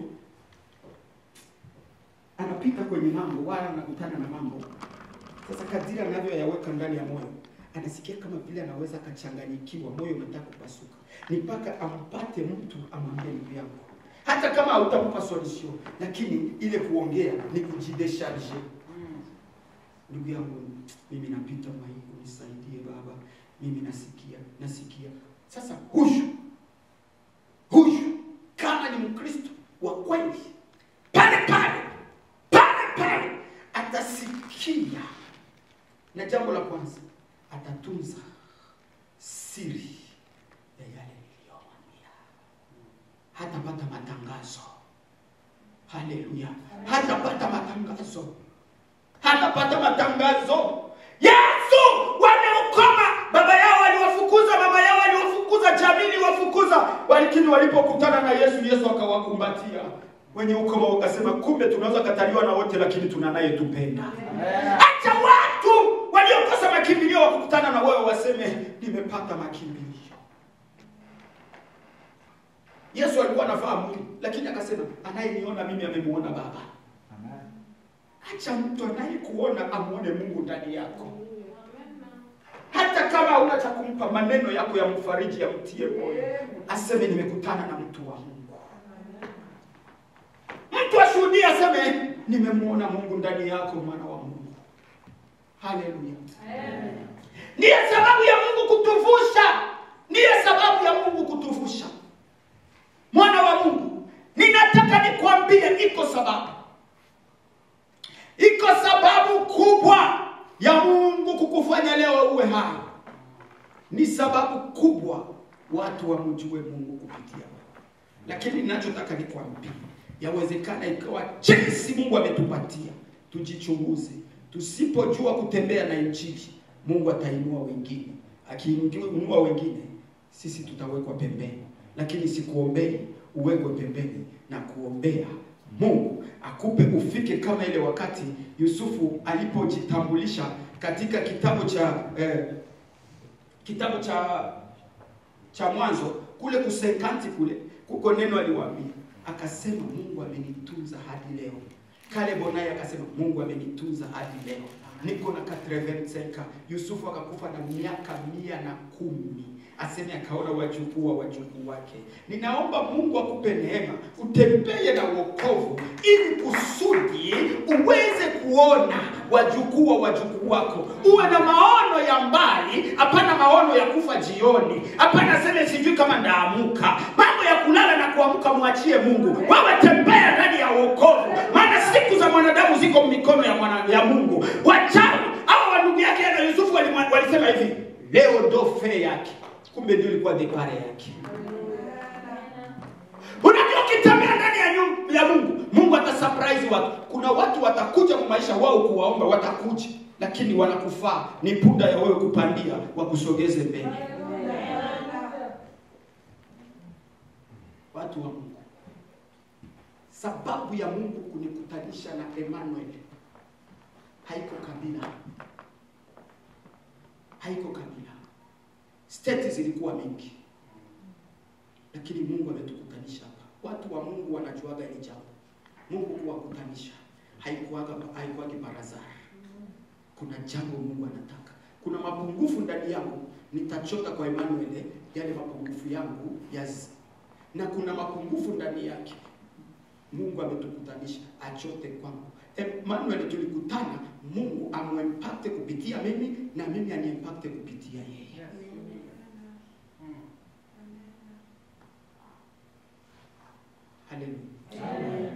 anapita kwenye mambo, wala anakutana na mambo. Sasa kadiri anavyoyaweka ndani ya moyo, anasikia kama vile anaweza kachanganyikiwa, moyo unataka kupasuka. Ni mpaka ampate mtu amwambie ndugu yangu. Hata kama hautampa solution, lakini ile kuongea ni kujidesharge. Ndugu yangu, mimi napita maigo, nisaidie baba. Mimi nasikia. Sasa huyu kama ni Mkristo wa kweli, pale atasikia. Na jambo la kwanza, atatunza siri ya yale niliyomwambia. hatapata matangazo. Haleluya. Hatapata matangazo. Hatapata matangazo. Yesu wameukoma. Baba yao waliwafukuza, mama yao waliwafukuza, jamii iliwafukuza. Lakini walipokutana na Yesu, Yesu akawakumbatia. Wenye ukoma wakasema, kumbe tunaweza kataliwa na wote lakini tuna naye tupenda. Acha watu waliokosa makimbilio wakukutana na wewe waseme nimepata makimbilio. Yesu alikuwa anafahamu, lakini akasema anayeniona mimi amemuona Baba. Acha mtu anayekuona amuone Mungu ndani yako. Hata kama huna cha kumpa, maneno yako ya mfariji yamtie moyo. Aseme nimekutana na mtu wa Mungu. Mtu ashuhudie aseme nimemuona Mungu ndani yako, mwana wa Mungu. Haleluya. Amen. Ndiyo sababu ya Mungu kutuvusha. Ndiyo sababu ya Mungu kutuvusha. Mwana wa Mungu, ninataka nikwambie iko sababu. Iko sababu kubwa ya Mungu kukufanya leo uwe hai. Ni sababu kubwa watu wamjue Mungu kupitia wewe. Lakini ninachotaka nikwambie, yawezekana ikawa jinsi Mungu ametupatia, tujichunguze. Tusipojua kutembea na injili, Mungu atainua wengine. Akiinua wengine, sisi tutawekwa pembeni. Lakini sikuombei uwekwe pembeni, na kuombea Mungu akupe ufike kama ile wakati Yusufu alipojitambulisha katika kitabu cha Mwanzo kule kusenkanti kule, kuko neno aliwaambia, akasema Mungu amenitunza hadi leo. Caleb naye akasema Mungu amenitunza hadi leo. Niko na 85. Yusufu akakufa na miaka 110. Aseme akaona wajukuu wake. Ninaomba Mungu akupe neema, utembee na wokovu, ili kusudi uweze kuona wajukuu wako. Uwe na maono ya mbali, hapana maono ya kufa jioni. Hapana sema sijui kama ndaamuka. Mambo ya kulala na kuamka muachie Mungu. Wewe tembea ndani ya wokovu. Maana siku za mwanadamu ziko mikono ya Mungu. Wachawi au ndugu yake na Yusufu walisema hivi, leo ndo fe yake. Kumbe ndio ilikuwa depare yake. Unajua ukitembea ndani ya Mungu, Mungu atasurprise watu. Kuna watu watakuja kwa maisha wao kuwaomba, watakuja, lakini wanakufaa ni punda ya wewe kupandia, wakusogeze mbele. Watu wa Mungu, sababu ya Mungu kunikutanisha na Emmanuel haiko kabila. Haiko kabila. State zilikuwa mingi, lakini Mungu ametukutanisha hapa. Watu wa Mungu wanajuaga ni jambo. Mungu kuwakutanisha haikuwagi barazani. Kuna jambo Mungu anataka. Kuna mapungufu ndani yangu, nitachota kwa Emmanuel yale mapungufu yangu na kuna mapungufu ndani yake. Mungu ametukutanisha, achote kwangu. Emmanuel tulikutana, Mungu amempakte kupitia mimi na mimi aniempakte kupitia yeye. Haleluya.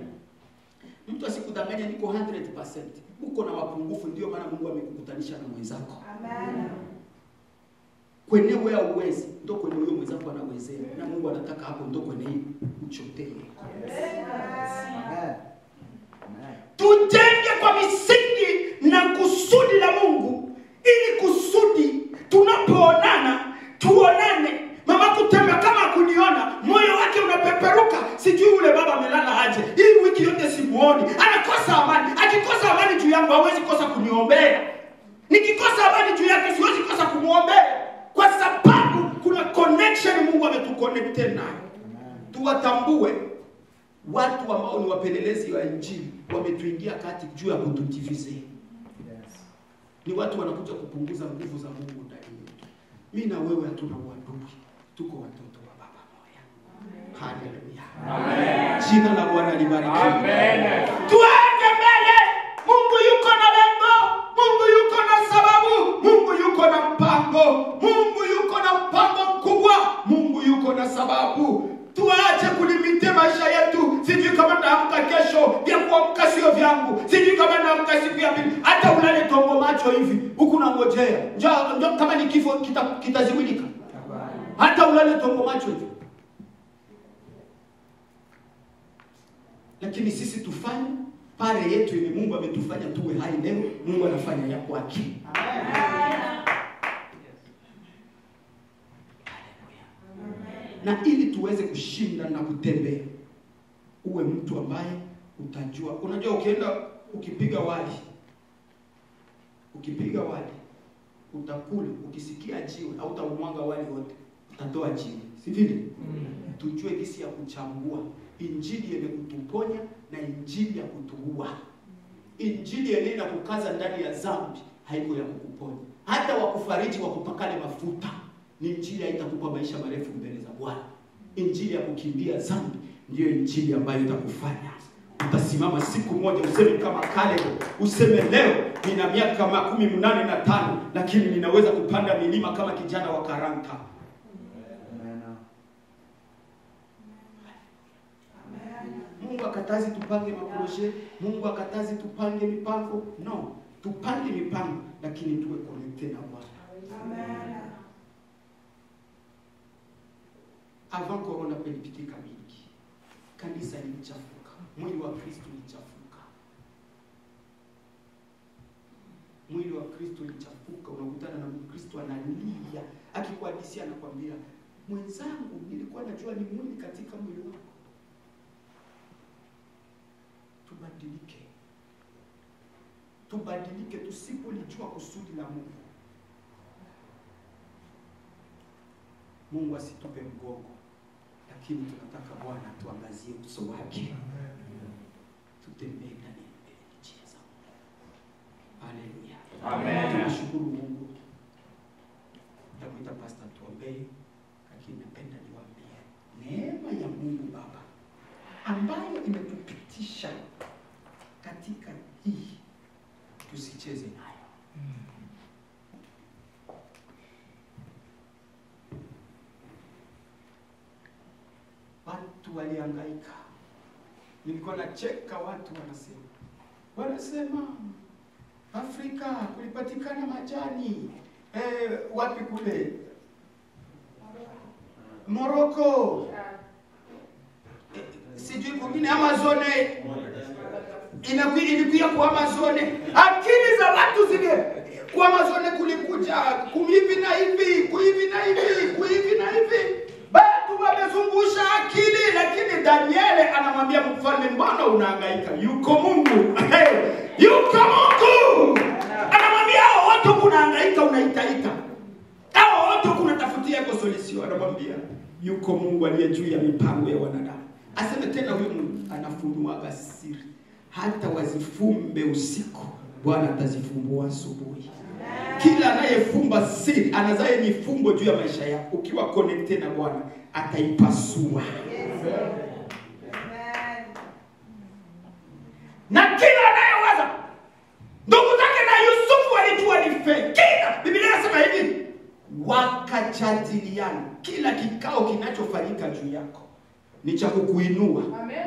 Mtu asikudanganya niko 100%. Uko na mapungufu, ndio maana Mungu amekukutanisha na mwenzako. Amen. Kwenye wewe uwezi, ndio kwenye huyo mwenzako anawezea. Na Mungu anataka hapo ndio kwenye uchotee. Amen. Tujenge kwa misingi na kusudi la Mungu, ili kusudi tunapoonana tuonane. Mama kutembea kama kuniona, moyo wake unapeperuka, sijui ule baba amelala aje. Hii wiki yote simuoni, anakosa amani. Akikosa amani juu yangu hawezi kosa kuniombea. Nikikosa amani juu yake siwezi kosa kumuombea, kwa sababu kuna connection Mungu ametuconnecte nayo. Tuwatambue watu ambao ni wapelelezi wa injili, wametuingia kati juu ya kutudivize. Ni watu wanakuja kupunguza nguvu za Mungu ndani yetu. Mimi na wewe hatuna uadui. Tuko watoto wa baba moja. Haleluya. Amen. Jina la Bwana libarikiwe. Amen. Tuende mbele. Mungu yuko na lengo. Mungu yuko na sababu. Mungu yuko na mpango. Mungu yuko na mpango mkubwa. Mungu yuko na sababu. Tuache kulimite maisha yetu. Sijui kama naamka kesho, vya kuamka sio vyangu. Sijui kama naamka siku ya pili. Hata ulale tongo macho hivi, huku nangojea. Njoo kama ni kifo kitazimilika. Hata ulale tongo macho hivi. lakini sisi tufanye pale yetu ili Mungu ametufanya tuwe hai leo, Mungu anafanya ya kwake. Na ili tuweze kushinda na kutembea, uwe mtu ambaye utajua. Unajua ukienda ukipiga wali utakula, ukisikia jiwe au utaumwaga wali wote, utatoa jiwe, si vile? Tujue jinsi ya kuchambua injili yenye kutuponya na injili ya kutuua. Injili yenye inakukaza ndani ya dhambi haiko ya kukuponya. Hata wakufariji wakupakale mafuta, ni injili haitakupa maisha marefu mbele za Bwana. Injili ya kukimbia dhambi ndio injili ambayo itakufanya utasimama siku moja useme kama Caleb, useme leo nina miaka 85 lakini ninaweza kupanda milima kama kijana wa Karanta. Mungu akatazi tupange maproje, Mungu akatazi tupange mipango. No, tupange mipango lakini tuwe connected na Bwana. Amen. Avant corona pelipitika mingi, kanisa lilichafuka, mwili wa Kristo ulichafuka. Mwili wa Kristo ulichafuka, unakutana na Kristo analia, akikuhadisia anakuambia, mwenzangu nilikuwa najua ni mwili katika mwili wako. Tubadilike tusipolijua kusudi la Mungu. Mungu asitupe mgongo, lakini tunataka Bwana tuangazie uso wake. Tutembee ndani ya njia za Mungu. Haleluya. Amen. Tunashukuru Mungu. Takuita pastor tuombee, lakini napenda niwaambie neema ya Mungu Baba ambayo imetupitisha katika hii, tusicheze nayo. Watu walihangaika. Nilikuwa nacheka watu wanasema Afrika kulipatikana majani wapi kule Morocco, sijui kwingine Amazone, ilikuja kwa Amazone. Akili za watu zile kwa Amazone kulikuja kuhivi na hivi, kuhivi na hivi, kuhivi na hivi. Watu wamezungusha akili, lakini Danieli anamwambia mfalme, mbona unahangaika? Yuko Mungu. Yuko Mungu. Anamwambia hao watu kunahangaika unaitaika. Hao watu kunatafutia kwa solution. Anamwambia yuko Mungu aliye juu ya mipango ya wanadamu. Aseme tena huyo Mungu anafunua siri. Hata wazifumbe usiku, Bwana atazifumbua asubuhi. Kila anayefumba siri, anazaye mifumbo juu ya maisha yako, ukiwa connected na Bwana, ataipasua. Na kila anayewaza ndugu zake na Yusufu walijua ni fake. Biblia inasema hivi, wakajadiliana. Kila kikao kinachofanyika juu yako ni cha kukuinua. Amen.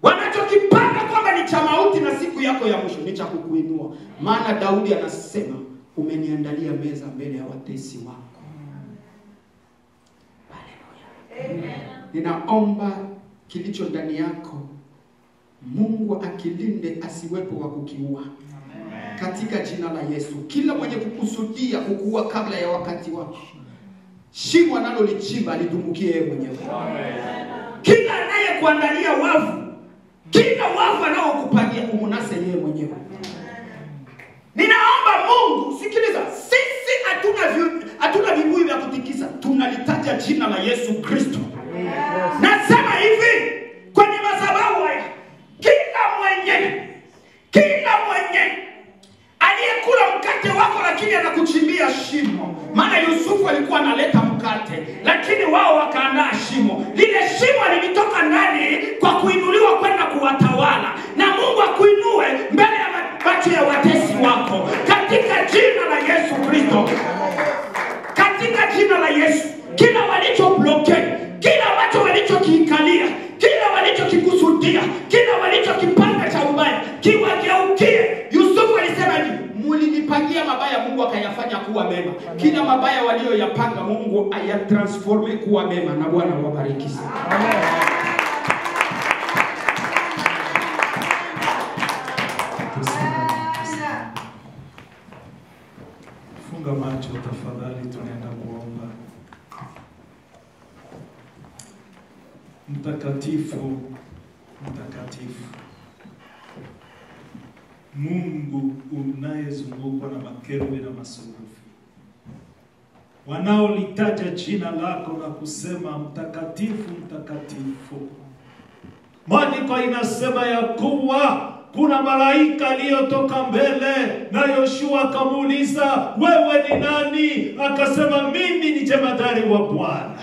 Wanachokipanga kwamba ni cha mauti na siku yako ya mwisho ni cha kukuinua. Maana Daudi anasema, umeniandalia meza mbele ya watesi wako. Haleluya. Amen. Ninaomba kilicho ndani yako Mungu akilinde asiwepo wa kukiua. Amen. Katika jina la Yesu. Kila mwenye kukusudia kukuua kabla ya wakati wako, shimo analolichimba lidumbukie yeye mwenyewe. Amen. Kila anayekuandalia wavu, kila wavu anaokupangia umunase yeye mwenyewe. Ninaomba Mungu, sikiliza, sisi hatuna vibuyu vya kutikisa, tunalitaja jina la Yesu Kristo. Nasema hivi kwenye madhabahu haya, kila mwenye aliyekula mkate wako lakini anakuchimbia shimo. Maana Yusufu alikuwa analeta mkate, lakini wao wakaandaa shimo. Lile shimo lilitoka ndani kwa kuinuliwa kwenda kuwatawala. Na Mungu akuinue mbele ya macho ya watesi wako katika jina la Yesu Kristo. Katika jina la Yesu, kila walichobloke, kila ambacho walichokiikalia, kila walichokikusudia, kila walichokipanga cha ubaya, kiwageukie. Yusufu alisema hivi, mulinipangia mabaya, Mungu akayafanya kuwa mema. Kila mabaya walioyapanga Mungu ayatransforme kuwa mema, na Bwana wabariki sana. Amen. macho tafadhali, tunaenda kuomba. Mtakatifu, mtakatifu, Mungu unayezungukwa na makerubi na masurufi, wanaolitaja jina lako na kusema mtakatifu, mtakatifu. Maandiko inasema ya kuwa kuna malaika aliyotoka mbele na Yoshua akamuuliza, wewe ni nani? Akasema, mimi ni jemadari wa Bwana.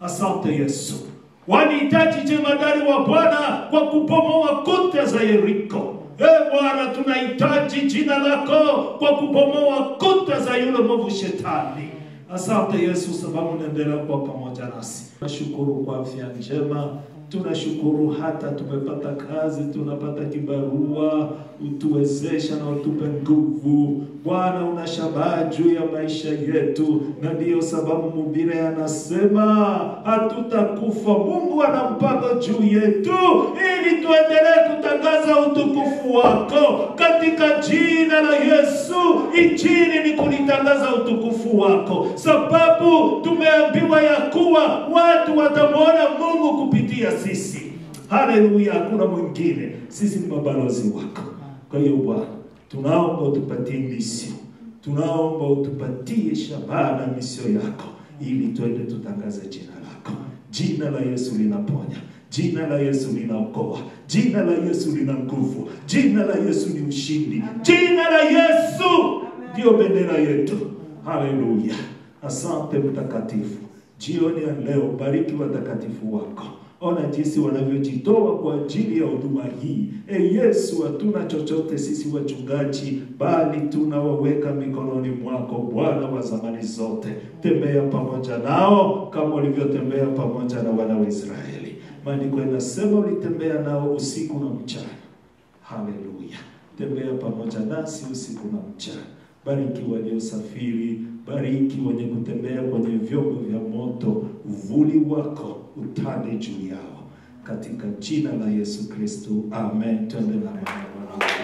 Asante Yesu. Wanihitaji jemadari wa Bwana kwa kupomoa kuta za Yeriko. Bwana, tunahitaji jina lako kwa kupomoa kuta za yule mwovu shetani. Asante Yesu sababu unaendelea kuwa pamoja nasi. Tunashukuru kwa afya njema. Tunashukuru hata tumepata kazi, tunapata kibarua, utuwezesha na utupe nguvu. Bwana, unashabaha juu ya maisha yetu, na ndiyo sababu mhubiri anasema hatutakufa. Mungu ana mpango juu yetu ili tuendelee kutangaza utukufu wako katika jina la Yesu. Injili ni kulitangaza utukufu wako, sababu tumeambiwa ya kuwa watu watamwona Mungu kupitia sisi. Haleluya, hakuna mwingine. Sisi ni mabalozi wako. Kwa hiyo Bwana, tunaomba utupatie misio. Tunaomba utupatie shabaha na misio yako ili tuende tutangaze jina lako. Jina la Yesu linaponya. Jina la Yesu linaokoa. Jina la Yesu lina nguvu. Jina la Yesu ni ushindi. Jina la Yesu ndio bendera yetu. Haleluya. Asante mtakatifu. Jioni ya leo bariki watakatifu wako. Ona jinsi wanavyojitoa kwa ajili ya huduma hii. Yesu, hatuna chochote sisi wachungaji, bali tunawaweka mikononi mwako, Bwana wa zamani zote. Tembea pamoja nao kama ulivyotembea pamoja na wana wa Israeli. Maandiko yanasema ulitembea nao usiku na mchana. Haleluya. Tembea pamoja nasi usiku na mchana. Bariki waliosafiri, bariki wenye kutembea kwenye vyombo vya moto, uvuli wako utande juu yao. Katika jina la Yesu Kristo, amen. Twende na Bwana.